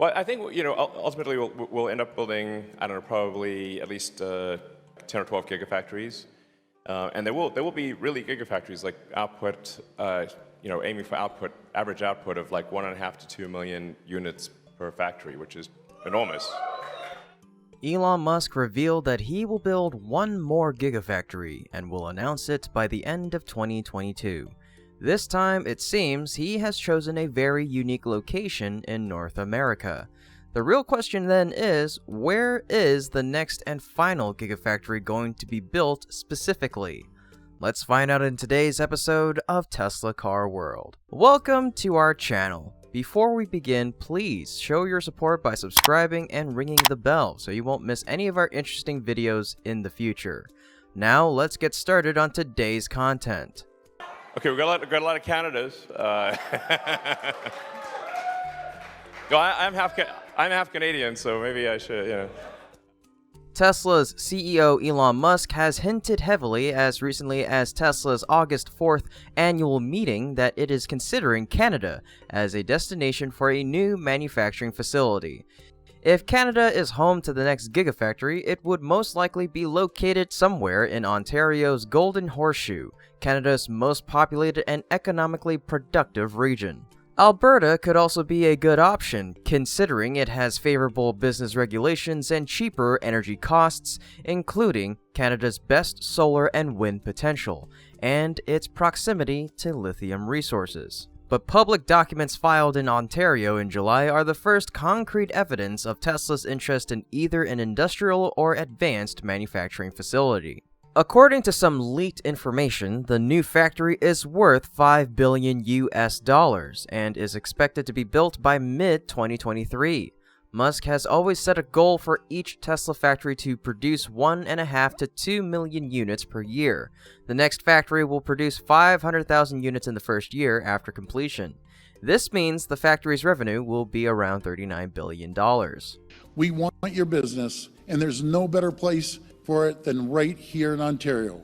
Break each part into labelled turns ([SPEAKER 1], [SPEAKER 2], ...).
[SPEAKER 1] Well, I think ultimately we'll end up building, I don't know, probably at least 10 or 12 gigafactories, and there will be really gigafactories like output, aiming for average output of like 1.5 to 2 million units per factory, which is enormous.
[SPEAKER 2] Elon Musk revealed that he will build one more Gigafactory and will announce it by the end of 2022. This time, it seems, he has chosen a very unique location in North America. The real question then is, where is the next and final Gigafactory going to be built specifically? Let's find out in today's episode of Tesla Car World. Welcome to our channel. Before we begin, please show your support by subscribing and ringing the bell so you won't miss any of our interesting videos in the future. Now, let's get started on today's content.
[SPEAKER 1] Okay, we got a lot of candidates. I'm half Canadian, so maybe I should,
[SPEAKER 2] Tesla's CEO Elon Musk has hinted heavily as recently as Tesla's August 4th annual meeting that it is considering Canada as a destination for a new manufacturing facility. If Canada is home to the next Gigafactory, it would most likely be located somewhere in Ontario's Golden Horseshoe, Canada's most populated and economically productive region. Alberta could also be a good option, considering it has favorable business regulations and cheaper energy costs, including Canada's best solar and wind potential, and its proximity to lithium resources. But public documents filed in Ontario in July are the first concrete evidence of Tesla's interest in either an industrial or advanced manufacturing facility. According to some leaked information, the new factory is worth $5 billion and is expected to be built by mid-2023. Musk has always set a goal for each Tesla factory to produce 1.5 to 2 million units per year. The next factory will produce 500,000 units in the first year after completion. This means the factory's revenue will be around $39 billion.
[SPEAKER 3] We want your business, and there's no better place for it than right here in Ontario.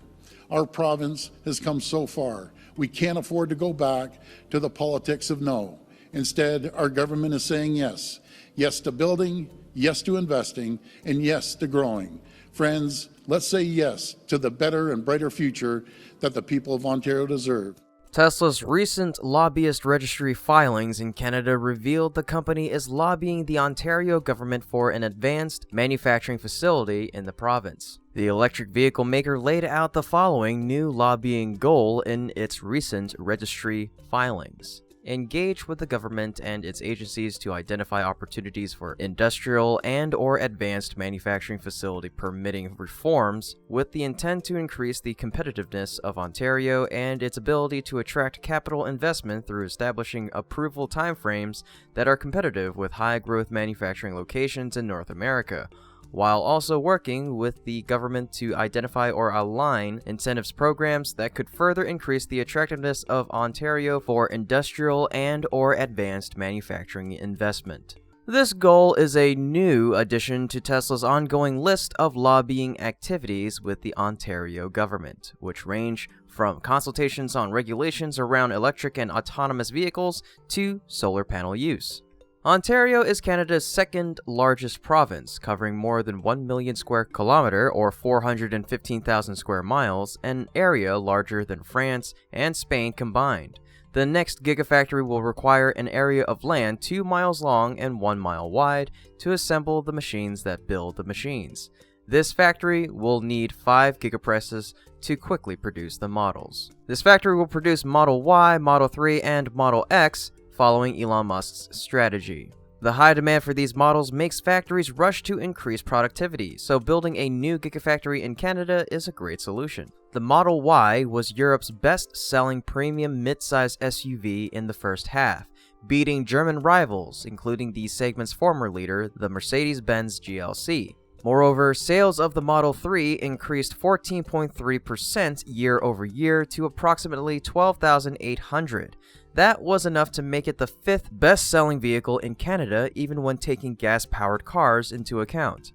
[SPEAKER 3] Our province has come so far. We can't afford to go back to the politics of no. Instead, our government is saying yes. Yes to building, yes to investing, and yes to growing. Friends, let's say yes to the better and brighter future that the people of Ontario deserve.
[SPEAKER 2] Tesla's recent lobbyist registry filings in Canada revealed the company is lobbying the Ontario government for an advanced manufacturing facility in the province. The electric vehicle maker laid out the following new lobbying goal in its recent registry filings: engage with the government and its agencies to identify opportunities for industrial and/or advanced manufacturing facility permitting reforms with the intent to increase the competitiveness of Ontario and its ability to attract capital investment through establishing approval timeframes that are competitive with high-growth manufacturing locations in North America, while also working with the government to identify or align incentives programs that could further increase the attractiveness of Ontario for industrial and/or advanced manufacturing investment. This goal is a new addition to Tesla's ongoing list of lobbying activities with the Ontario government, which range from consultations on regulations around electric and autonomous vehicles to solar panel use. Ontario is Canada's second largest province, covering more than 1 million square kilometer or 415,000 square miles, an area larger than France and Spain combined. The next Gigafactory will require an area of land 2 miles long and 1 mile wide to assemble the machines that build the machines. This factory will need 5 gigapresses to quickly produce the models. This factory will produce Model Y, Model 3, and Model X, following Elon Musk's strategy. The high demand for these models makes factories rush to increase productivity, so building a new Gigafactory in Canada is a great solution. The Model Y was Europe's best-selling premium mid-size SUV in the first half, beating German rivals, including the segment's former leader, the Mercedes-Benz GLC. Moreover, sales of the Model 3 increased 14.3% year over year to approximately 12,800. That was enough to make it the 5th best-selling vehicle in Canada, even when taking gas-powered cars into account.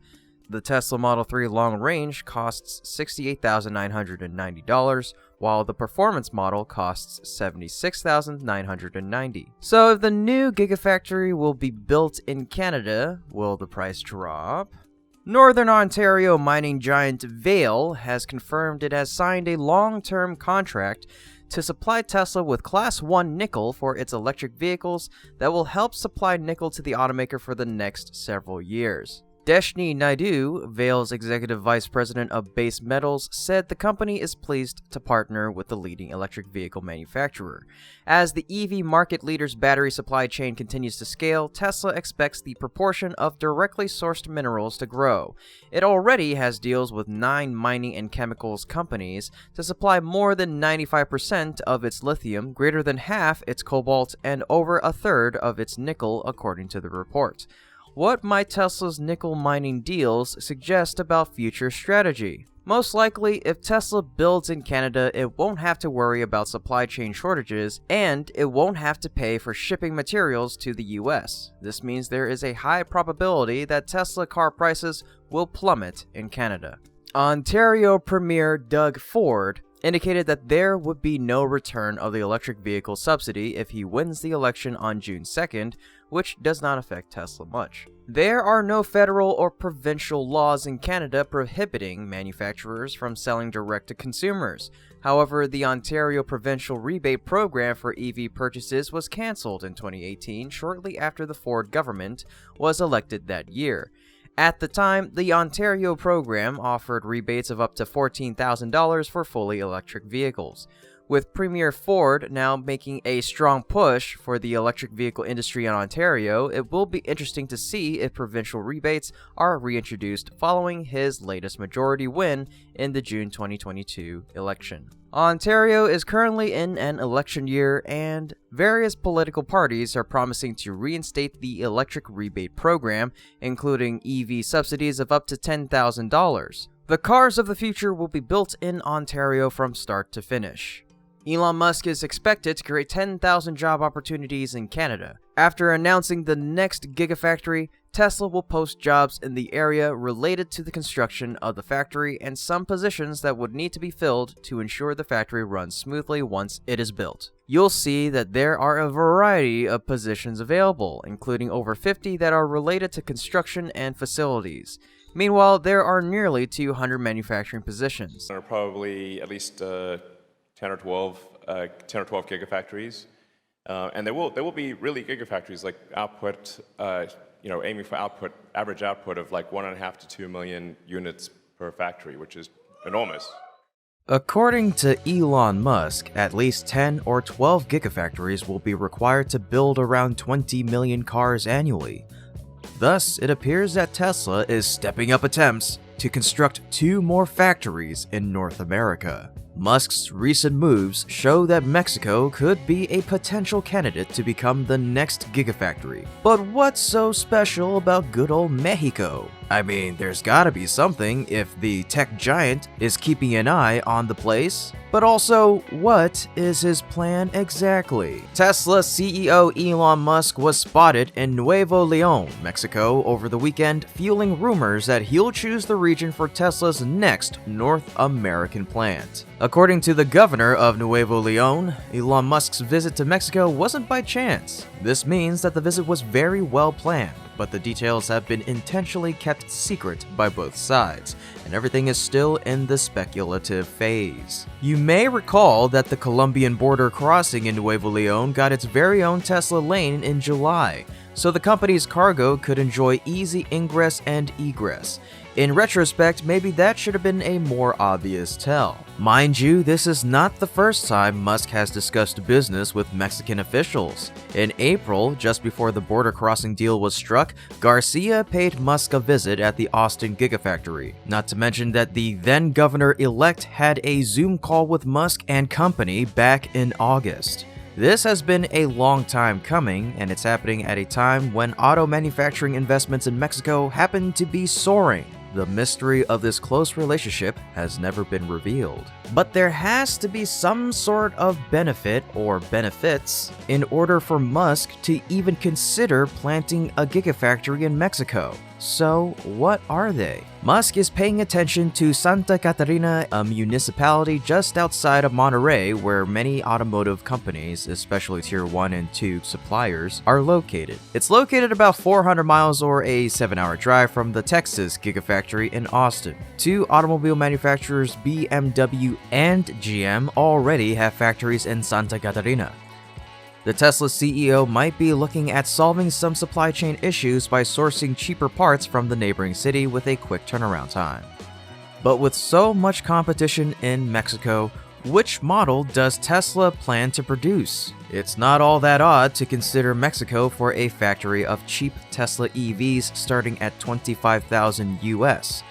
[SPEAKER 2] The Tesla Model 3 long range costs $68,990, while the performance model costs $76,990. So if the new Gigafactory will be built in Canada, will the price drop? Northern Ontario mining giant Vail has confirmed it has signed a long-term contract to supply Tesla with Class 1 nickel for its electric vehicles that will help supply nickel to the automaker for the next several years. Deshni Naidu, Vail's executive vice president of base metals, said the company is pleased to partner with the leading electric vehicle manufacturer. As the EV market leader's battery supply chain continues to scale, Tesla expects the proportion of directly sourced minerals to grow. It already has deals with 9 mining and chemicals companies to supply more than 95% of its lithium, greater than half its cobalt, and over a third of its nickel, according to the report. What might Tesla's nickel mining deals suggest about future strategy? Most likely, if Tesla builds in Canada, it won't have to worry about supply chain shortages, and it won't have to pay for shipping materials to the US. This means there is a high probability that Tesla car prices will plummet in Canada. Ontario Premier Doug Ford indicated that there would be no return of the electric vehicle subsidy if he wins the election on June 2nd, which does not affect Tesla much. There are no federal or provincial laws in Canada prohibiting manufacturers from selling direct to consumers. However, the Ontario Provincial Rebate Program for EV purchases was cancelled in 2018, shortly after the Ford government was elected that year. At the time, the Ontario program offered rebates of up to $14,000 for fully electric vehicles. With Premier Ford now making a strong push for the electric vehicle industry in Ontario, it will be interesting to see if provincial rebates are reintroduced following his latest majority win in the June 2022 election. Ontario is currently in an election year, and various political parties are promising to reinstate the electric rebate program, including EV subsidies of up to $10,000. The cars of the future will be built in Ontario from start to finish. Elon Musk is expected to create 10,000 job opportunities in Canada. After announcing the next Gigafactory, Tesla will post jobs in the area related to the construction of the factory and some positions that would need to be filled to ensure the factory runs smoothly once it is built. You'll see that there are a variety of positions available, including over 50 that are related to construction and facilities. Meanwhile, there are nearly 200 manufacturing positions.
[SPEAKER 1] There are probably at least 10 or 12 gigafactories, and there will be really gigafactories like output, aiming for average output of like 1.5 to 2 million units per factory, which is enormous.
[SPEAKER 2] According to Elon Musk, at least 10 or 12 gigafactories will be required to build around 20 million cars annually. Thus, it appears that Tesla is stepping up attempts to construct 2 more factories in North America. Musk's recent moves show that Mexico could be a potential candidate to become the next Gigafactory. But what's so special about good old Mexico? I mean, there's gotta be something if the tech giant is keeping an eye on the place. But also, what is his plan exactly? Tesla CEO Elon Musk was spotted in Nuevo León, Mexico over the weekend, fueling rumors that he'll choose the region for Tesla's next North American plant. According to the governor of Nuevo León, Elon Musk's visit to Mexico wasn't by chance. This means that the visit was very well planned, but the details have been intentionally kept secret by both sides, and everything is still in the speculative phase. You may recall that the Colombian border crossing in Nuevo León got its very own Tesla lane in July, so the company's cargo could enjoy easy ingress and egress. In retrospect, maybe that should have been a more obvious tell. Mind you, this is not the first time Musk has discussed business with Mexican officials. In April, just before the border crossing deal was struck, Garcia paid Musk a visit at the Austin Gigafactory. Not to mention that the then governor-elect had a Zoom call with Musk and company back in August. This has been a long time coming, and it's happening at a time when auto manufacturing investments in Mexico happen to be soaring. The mystery of this close relationship has never been revealed. But there has to be some sort of benefit or benefits in order for Musk to even consider planting a gigafactory in Mexico. So, what are they? Musk is paying attention to Santa Catarina, a municipality just outside of Monterrey where many automotive companies, especially Tier 1 and 2 suppliers, are located. It's located about 400 miles or a 7-hour drive from the Texas Gigafactory in Austin. Two automobile manufacturers, BMW and GM, already have factories in Santa Catarina. The Tesla CEO might be looking at solving some supply chain issues by sourcing cheaper parts from the neighboring city with a quick turnaround time. But with so much competition in Mexico, which model does Tesla plan to produce? It's not all that odd to consider Mexico for a factory of cheap Tesla EVs starting at $25,000 US.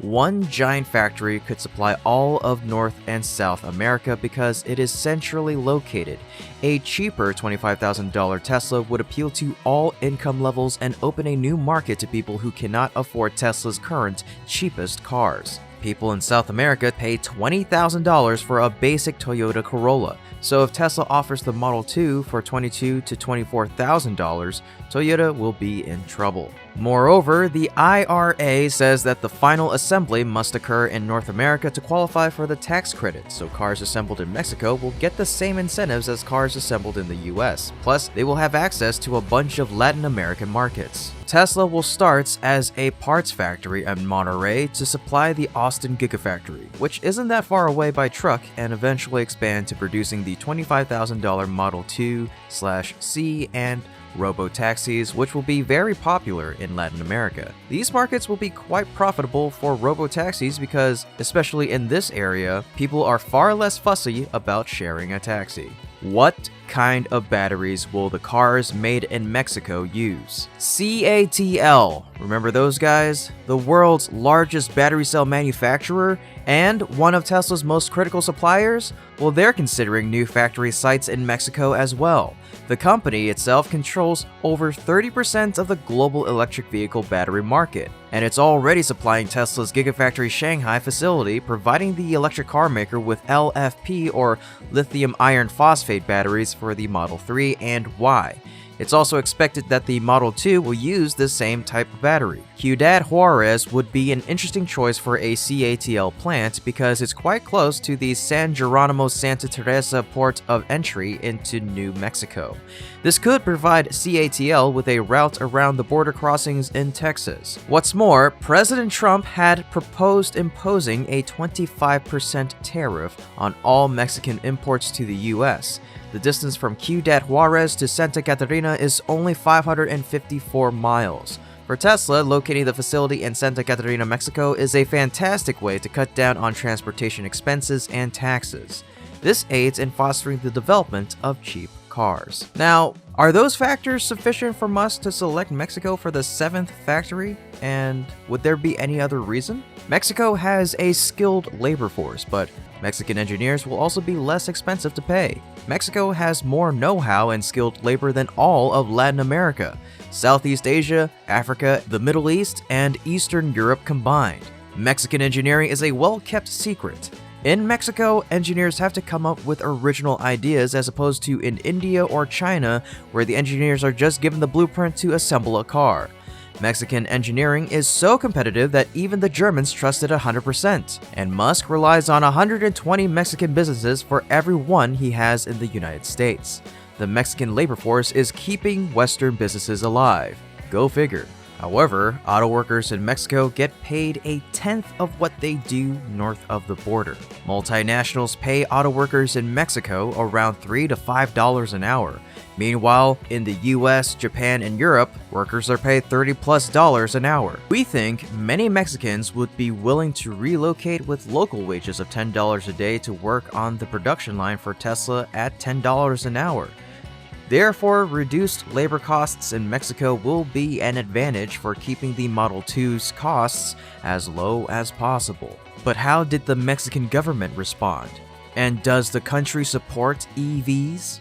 [SPEAKER 2] One giant factory could supply all of North and South America because it is centrally located. A cheaper $25,000 Tesla would appeal to all income levels and open a new market to people who cannot afford Tesla's current cheapest cars. People in South America pay $20,000 for a basic Toyota Corolla, so if Tesla offers the Model 2 for $22,000 to $24,000, Toyota will be in trouble. Moreover, the IRA says that the final assembly must occur in North America to qualify for the tax credit, so cars assembled in Mexico will get the same incentives as cars assembled in the US. Plus, they will have access to a bunch of Latin American markets. Tesla will start as a parts factory in Monterrey to supply the Austin Gigafactory, which isn't that far away by truck, and eventually expand to producing the $25,000 Model 2/C and robo-taxis, which will be very popular in Latin America. These markets will be quite profitable for robo-taxis because, especially in this area, people are far less fussy about sharing a taxi. What kind of batteries will the cars made in Mexico use? CATL, remember those guys? The world's largest battery cell manufacturer and one of Tesla's most critical suppliers? Well, they're considering new factory sites in Mexico as well. The company itself controls over 30% of the global electric vehicle battery market, and it's already supplying Tesla's Gigafactory Shanghai facility, providing the electric car maker with LFP or lithium iron phosphate batteries for the Model 3 and Y. It's also expected that the Model 2 will use the same type of battery. Ciudad Juarez would be an interesting choice for a CATL plant because it's quite close to the San Geronimo Santa Teresa port of entry into New Mexico. This could provide CATL with a route around the border crossings in Texas. What's more, President Trump had proposed imposing a 25% tariff on all Mexican imports to the US. The distance from Ciudad Juarez to Santa Catarina is only 554 miles. For Tesla, locating the facility in Santa Catarina, Mexico is a fantastic way to cut down on transportation expenses and taxes. This aids in fostering the development of cheap cars. Now, are those factors sufficient for Musk to select Mexico for the 7th factory? And would there be any other reason? Mexico has a skilled labor force, but Mexican engineers will also be less expensive to pay. Mexico has more know-how and skilled labor than all of Latin America, Southeast Asia, Africa, the Middle East, and Eastern Europe combined. Mexican engineering is a well-kept secret. In Mexico, engineers have to come up with original ideas as opposed to in India or China, where the engineers are just given the blueprint to assemble a car. Mexican engineering is so competitive that even the Germans trust it 100%, and Musk relies on 120 Mexican businesses for every one he has in the United States. The Mexican labor force is keeping Western businesses alive. Go figure. However, auto workers in Mexico get paid a tenth of what they do north of the border. Multinationals pay auto workers in Mexico around $3 to $5 an hour. Meanwhile, in the US, Japan, and Europe, workers are paid $30+ an hour. We think many Mexicans would be willing to relocate with local wages of $10 a day to work on the production line for Tesla at $10 an hour. Therefore, reduced labor costs in Mexico will be an advantage for keeping the Model 2's costs as low as possible. But how did the Mexican government respond? And does the country support EVs?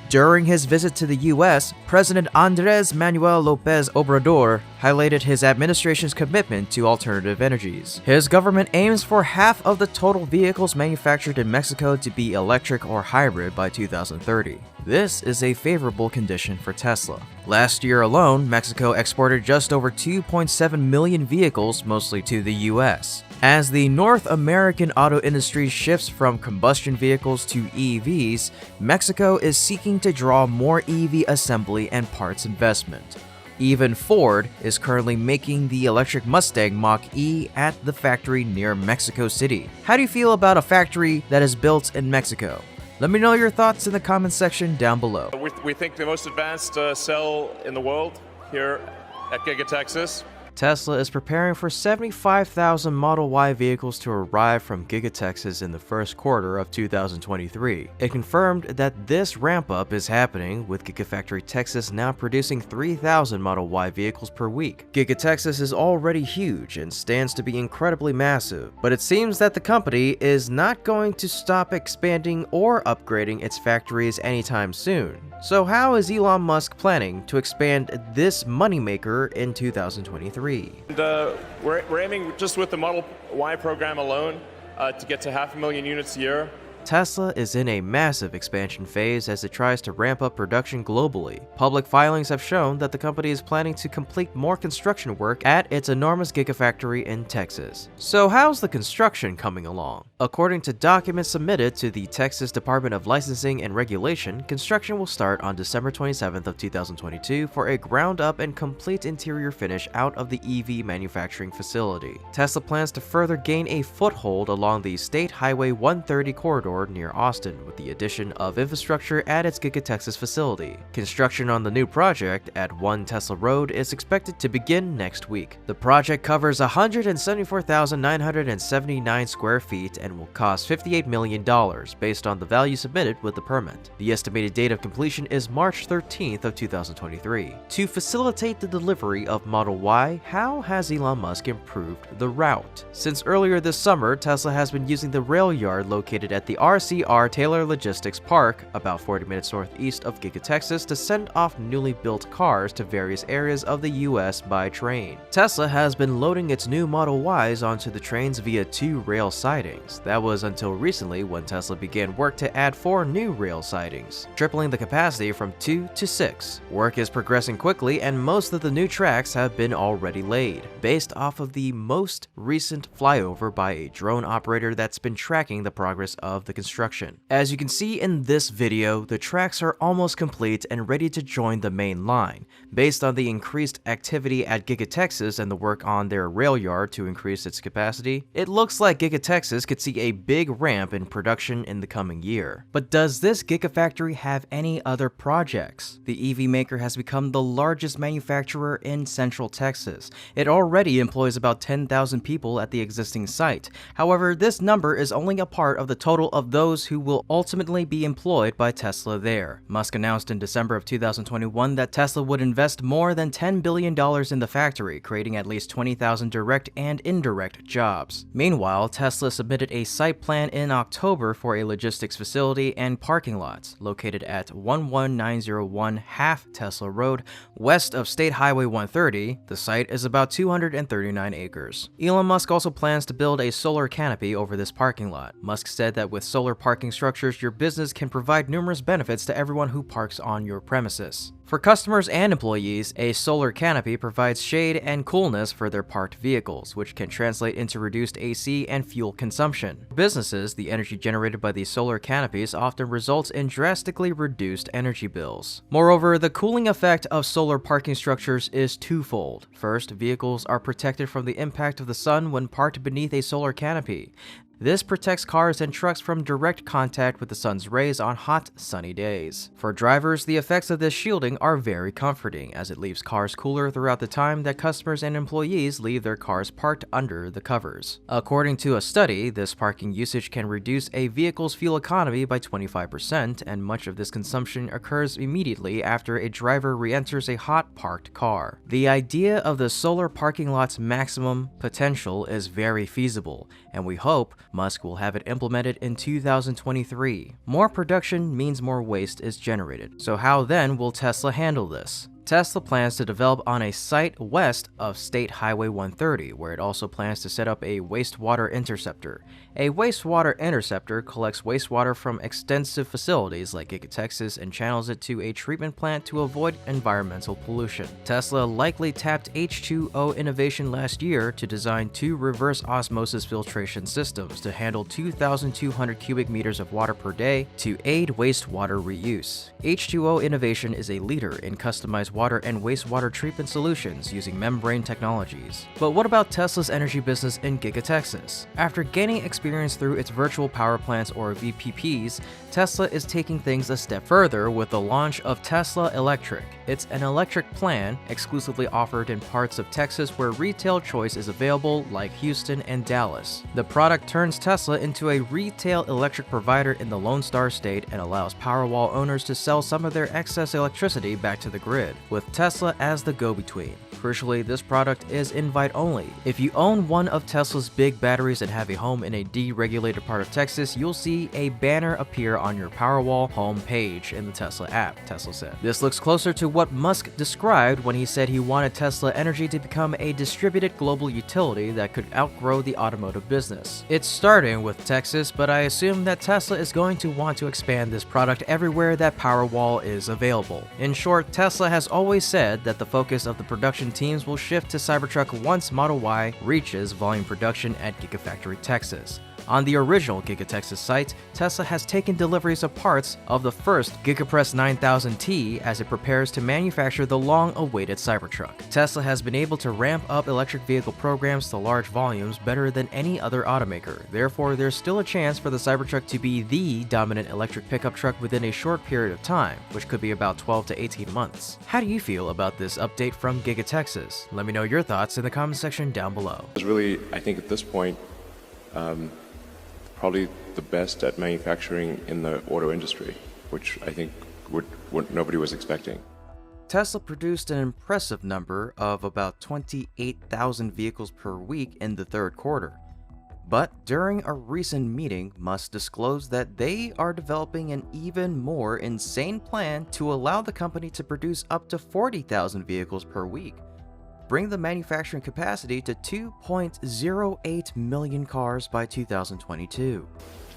[SPEAKER 2] During his visit to the US, President Andrés Manuel López Obrador highlighted his administration's commitment to alternative energies. His government aims for half of the total vehicles manufactured in Mexico to be electric or hybrid by 2030. This is a favorable condition for Tesla. Last year alone, Mexico exported just over 2.7 million vehicles, mostly to the US. As the North American auto industry shifts from combustion vehicles to EVs, Mexico is seeking to draw more EV assembly and parts investment. Even Ford is currently making the electric Mustang Mach-E at the factory near Mexico City. How do you feel about a factory that is built in Mexico? Let me know your thoughts in the comments section down below.
[SPEAKER 1] We think the most advanced cell in the world here at Giga Texas.
[SPEAKER 2] Tesla is preparing for 75,000 Model Y vehicles to arrive from Giga Texas in the first quarter of 2023. It confirmed that this ramp-up is happening, with Gigafactory Texas now producing 3,000 Model Y vehicles per week. Giga Texas is already huge and stands to be incredibly massive, but it seems that the company is not going to stop expanding or upgrading its factories anytime soon. So how is Elon Musk planning to expand this moneymaker in 2023?
[SPEAKER 1] And we're aiming just with the Model Y program alone to get to 500,000 units a year.
[SPEAKER 2] Tesla is in a massive expansion phase as it tries to ramp up production globally. Public filings have shown that the company is planning to complete more construction work at its enormous Gigafactory in Texas. So how's the construction coming along? According to documents submitted to the Texas Department of Licensing and Regulation, construction will start on December 27th of 2022 for a ground-up and complete interior finish out of the EV manufacturing facility. Tesla plans to further gain a foothold along the State Highway 130 corridor near Austin with the addition of infrastructure at its Giga Texas facility. Construction on the new project at 1 Tesla Road is expected to begin next week. The project covers 174,979 square feet and will cost $58 million based on the value submitted with the permit. The estimated date of completion is March 13th of 2023. To facilitate the delivery of Model Y, how has Elon Musk improved the route? Since earlier this summer, Tesla has been using the rail yard located at the RCR Taylor Logistics Park, about 40 minutes northeast of Giga Texas, to send off newly built cars to various areas of the US by train. Tesla has been loading its new Model Ys onto the trains via 2 rail sidings. That was until recently when Tesla began work to add 4 new rail sidings, tripling the capacity from 2 to 6. Work is progressing quickly and most of the new tracks have been already laid, based off of the most recent flyover by a drone operator that's been tracking the progress of the construction. As you can see in this video, the tracks are almost complete and ready to join the main line. Based on the increased activity at Giga Texas and the work on their rail yard to increase its capacity, it looks like Giga Texas could see a big ramp in production in the coming year. But does this Gigafactory have any other projects? The EV maker has become the largest manufacturer in Central Texas. It already employs about 10,000 people at the existing site. However, this number is only a part of the total of those who will ultimately be employed by Tesla there. Musk announced in December of 2021 that Tesla would invest more than $10 billion in the factory, creating at least 20,000 direct and indirect jobs. Meanwhile, Tesla submitted a site plan in October for a logistics facility and parking lots located at 11901 Half Tesla Road, west of State Highway 130. The site is about 239 acres. Elon Musk also plans to build a solar canopy over this parking lot. Musk said that with solar parking structures, your business can provide numerous benefits to everyone who parks on your premises. For customers and employees, a solar canopy provides shade and coolness for their parked vehicles, which can translate into reduced AC and fuel consumption. For businesses, the energy generated by these solar canopies often results in drastically reduced energy bills. Moreover, the cooling effect of solar parking structures is twofold. First, vehicles are protected from the impact of the sun when parked beneath a solar canopy. This protects cars and trucks from direct contact with the sun's rays on hot, sunny days. For drivers, the effects of this shielding are very comforting, as it leaves cars cooler throughout the time that customers and employees leave their cars parked under the covers. According to a study, this parking usage can reduce a vehicle's fuel economy by 25%, and much of this consumption occurs immediately after a driver re-enters a hot, parked car. The idea of the solar parking lot's maximum potential is very feasible, and we hope Musk will have it implemented in 2023. More production means more waste is generated. So how then will Tesla handle this? Tesla plans to develop on a site west of State Highway 130, where it also plans to set up a wastewater interceptor. A wastewater interceptor collects wastewater from extensive facilities like Giga Texas and channels it to a treatment plant to avoid environmental pollution. Tesla likely tapped H2O innovation last year to design 2 reverse osmosis filtration systems to handle 2,200 cubic meters of water per day to aid wastewater reuse. H2O innovation is a leader in customized water and wastewater treatment solutions using membrane technologies. But what about Tesla's energy business in Giga Texas? After gaining experience through its virtual power plants or VPPs, Tesla is taking things a step further with the launch of Tesla Electric. It's an electric plan exclusively offered in parts of Texas where retail choice is available, like Houston and Dallas. The product turns Tesla into a retail electric provider in the Lone Star State and allows Powerwall owners to sell some of their excess electricity back to the grid, with Tesla as the go-between. Crucially, this product is invite-only. If you own one of Tesla's big batteries and have a home in a deregulated part of Texas, you'll see a banner appear on your Powerwall home page in the Tesla app, Tesla said. This looks closer to what Musk described when he said he wanted Tesla Energy to become a distributed global utility that could outgrow the automotive business. It's starting with Texas, but I assume that Tesla is going to want to expand this product everywhere that Powerwall is available. In short, Tesla has always said that the focus of the production teams will shift to Cybertruck once Model Y reaches volume production at Gigafactory, Texas. On the original Giga Texas site, Tesla has taken deliveries of parts of the first Gigapress 9000T as it prepares to manufacture the long-awaited Cybertruck. Tesla has been able to ramp up electric vehicle programs to large volumes better than any other automaker. Therefore, there's still a chance for the Cybertruck to be the dominant electric pickup truck within a short period of time, which could be about 12 to 18 months. How do you feel about this update from Giga Texas? Let me know your thoughts in the comment section down below.
[SPEAKER 1] It's really, I think at this point, probably the best at manufacturing in the auto industry, which I think what nobody was expecting.
[SPEAKER 2] Tesla produced an impressive number of about 28,000 vehicles per week in the third quarter. But during a recent meeting, Musk disclosed that they are developing an even more insane plan to allow the company to produce up to 40,000 vehicles per week, bring the manufacturing capacity to 2.08 million cars by 2022.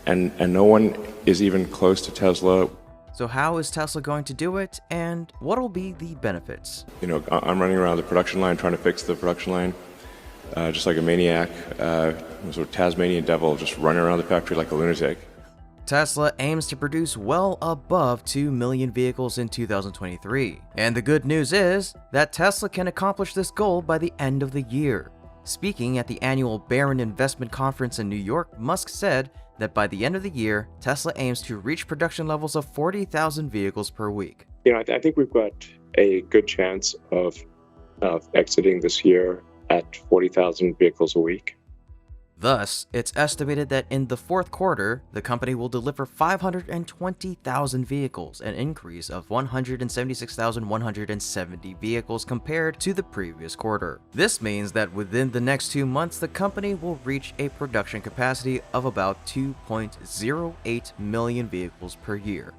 [SPEAKER 1] And no one is even close to Tesla.
[SPEAKER 2] So how is Tesla going to do it, and what will be the benefits?
[SPEAKER 1] You know, I'm running around the production line trying to fix the production line, just like a maniac, sort of Tasmanian devil, just running around the factory like a lunatic.
[SPEAKER 2] Tesla aims to produce well above 2 million vehicles in 2023. And the good news is that Tesla can accomplish this goal by the end of the year. Speaking at the annual Barron Investment Conference in New York, Musk said that by the end of the year, Tesla aims to reach production levels of 40,000 vehicles per week.
[SPEAKER 4] You know, I think we've got a good chance of exiting this year at 40,000 vehicles a week.
[SPEAKER 2] Thus, it's estimated that in the fourth quarter, the company will deliver 520,000 vehicles, an increase of 176,170 vehicles compared to the previous quarter. This means that within the next 2 months, the company will reach a production capacity of about 2.08 million vehicles per year.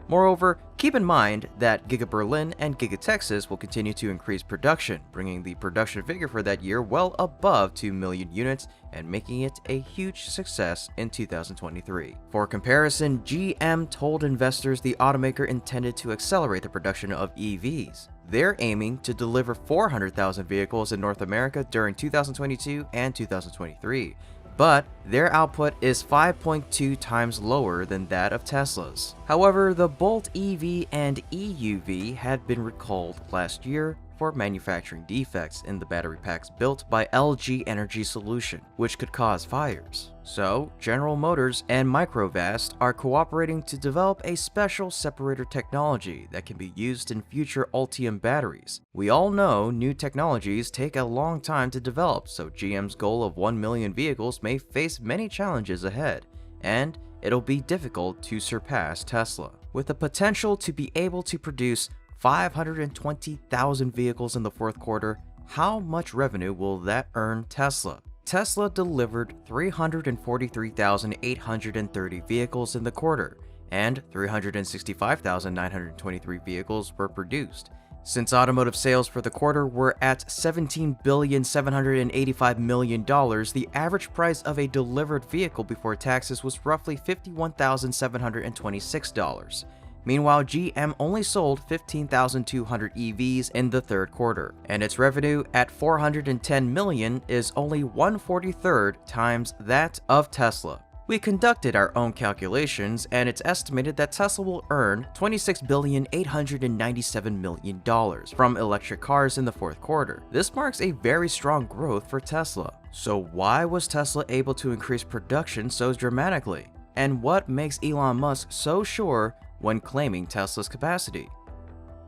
[SPEAKER 2] Moreover, keep in mind that Giga Berlin and Giga Texas will continue to increase production, bringing the production figure for that year well above 2 million units and making it a huge success in 2023. For comparison, GM told investors the automaker intended to accelerate the production of EVs. They're aiming to deliver 400,000 vehicles in North America during 2022 and 2023. But their output is 5.2 times lower than that of Tesla's. However, the Bolt EV and EUV had been recalled last year for manufacturing defects in the battery packs built by LG Energy Solution, which could cause fires. So, General Motors and Microvast are cooperating to develop a special separator technology that can be used in future Ultium batteries. We all know new technologies take a long time to develop, so GM's goal of 1 million vehicles may face many challenges ahead, and it'll be difficult to surpass Tesla. With the potential to be able to produce 520,000 vehicles in the fourth quarter, how much revenue will that earn Tesla? Tesla delivered 343,830 vehicles in the quarter, and 365,923 vehicles were produced. Since automotive sales for the quarter were at $17,785 million, the average price of a delivered vehicle before taxes was roughly $51,726. Meanwhile, GM only sold 15,200 EVs in the third quarter, and its revenue at $410 million is only 1/43rd times that of Tesla. We conducted our own calculations, and it's estimated that Tesla will earn $26,897 million from electric cars in the fourth quarter. This marks a very strong growth for Tesla. So why was Tesla able to increase production so dramatically? And what makes Elon Musk so sure when claiming Tesla's capacity?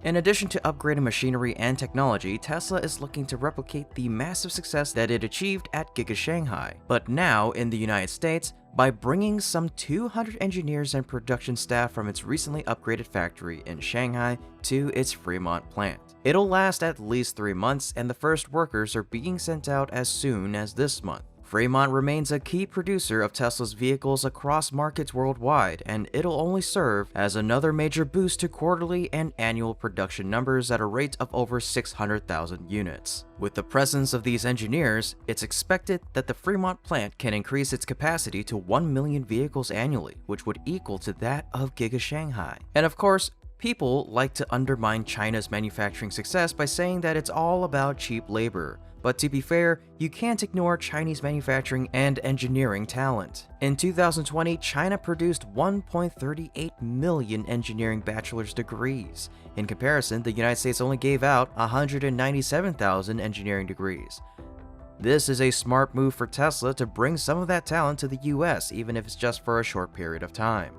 [SPEAKER 2] In addition to upgrading machinery and technology, Tesla is looking to replicate the massive success that it achieved at Giga Shanghai, but now in the United States, by bringing some 200 engineers and production staff from its recently upgraded factory in Shanghai to its Fremont plant. It'll last at least 3 months, and the first workers are being sent out as soon as this month. Fremont remains a key producer of Tesla's vehicles across markets worldwide, and it'll only serve as another major boost to quarterly and annual production numbers at a rate of over 600,000 units. With the presence of these engineers, it's expected that the Fremont plant can increase its capacity to 1 million vehicles annually, which would equal to that of Giga Shanghai. And of course, people like to undermine China's manufacturing success by saying that it's all about cheap labor. But to be fair, you can't ignore Chinese manufacturing and engineering talent. In 2020, China produced 1.38 million engineering bachelor's degrees. In comparison, the United States only gave out 197,000 engineering degrees. This is a smart move for Tesla to bring some of that talent to the US, even if it's just for a short period of time.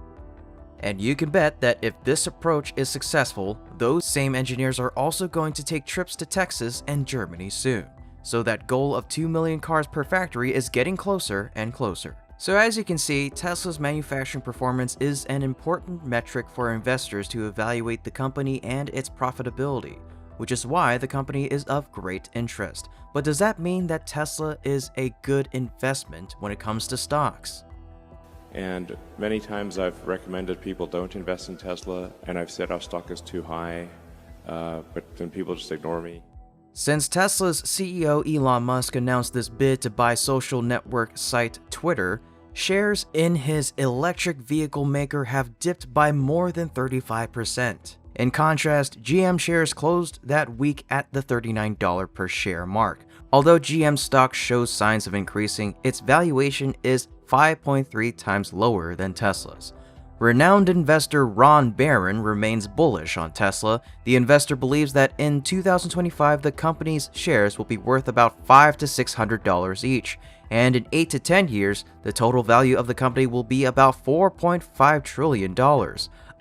[SPEAKER 2] And you can bet that if this approach is successful, those same engineers are also going to take trips to Texas and Germany soon. So that goal of 2 million cars per factory is getting closer and closer. So as you can see, Tesla's manufacturing performance is an important metric for investors to evaluate the company and its profitability, which is why the company is of great interest. But does that mean that Tesla is a good investment when it comes to stocks?
[SPEAKER 1] And many times I've recommended people don't invest in Tesla, and I've said our stock is too high, but then people just ignore me.
[SPEAKER 2] Since Tesla's CEO Elon Musk announced this bid to buy social network site Twitter, shares in his electric vehicle maker have dipped by more than 35%. In contrast, GM shares closed that week at the $39 per share mark. Although GM stock shows signs of increasing, its valuation is 5.3 times lower than Tesla's. Renowned investor Ron Barron remains bullish on Tesla. The investor believes that in 2025, the company's shares will be worth about $500 to $600 each, and in 8 to 10 years, the total value of the company will be about $4.5 trillion,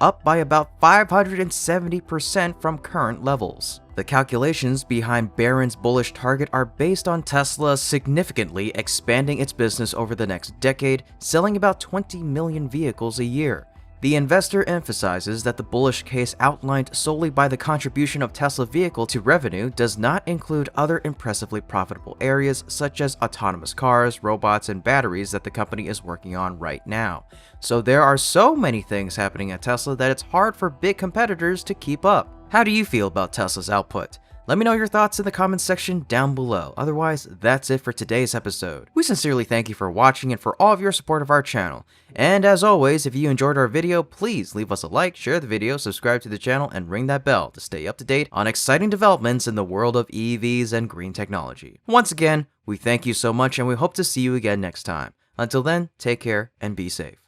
[SPEAKER 2] up by about 570% from current levels. The calculations behind Barron's bullish target are based on Tesla significantly expanding its business over the next decade, selling about 20 million vehicles a year. The investor emphasizes that the bullish case outlined solely by the contribution of Tesla vehicle to revenue does not include other impressively profitable areas such as autonomous cars, robots, and batteries that the company is working on right now. So there are so many things happening at Tesla that it's hard for big competitors to keep up. How do you feel about Tesla's output? Let me know your thoughts in the comments section down below. Otherwise, that's it for today's episode. We sincerely thank you for watching and for all of your support of our channel. And as always, if you enjoyed our video, please leave us a like, share the video, subscribe to the channel, and ring that bell to stay up to date on exciting developments in the world of EVs and green technology. Once again, we thank you so much and we hope to see you again next time. Until then, take care and be safe.